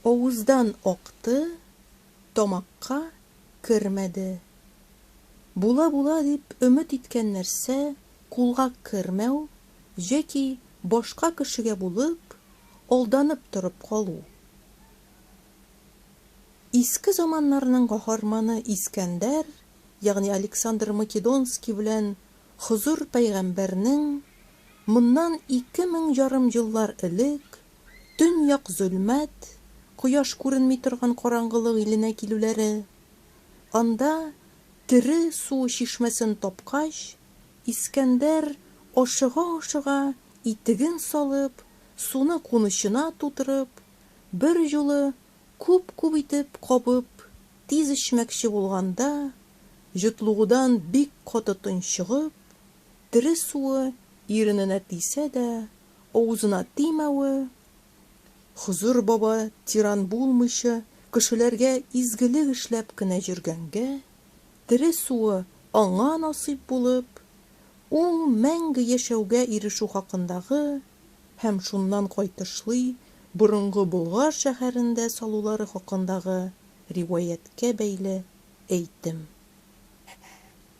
Авыздан акты, тамакка кермәде. Була дип өмет иткән нәрсә кулга кермәү, яки башка кешегә булып, алданып торып калу. Иске заманнарның каһарманы Искәндәр, ягъни Александр Македонский белән Хозур пәйгамбәрнең моннан 2000 еллар элек төньяк зөлмәт, кояш күренми торган караңгылык иленә килүләре, анда тере су чишмәсен тапкач, Искәндәр ашыга итеген салып, суны кунычына тутырып, бер юлы күп итеп кабып, тиз эчмәкче булганда, җотлыгудан бик каты тончыгып, тере суы ирененә тисә дә, авызына тимәве, Хозур баба тиран булмыйча, кешеләргә изгелек эшләп кенә җөргәнгә, тере суы аңа насыйп булып, ул мәңге яшәүгә ирешү хакындагы һәм шуннан кайтышлый борынгы Болгар шәһәрендә салулары хакындагы риваяткә бәйле әйтем.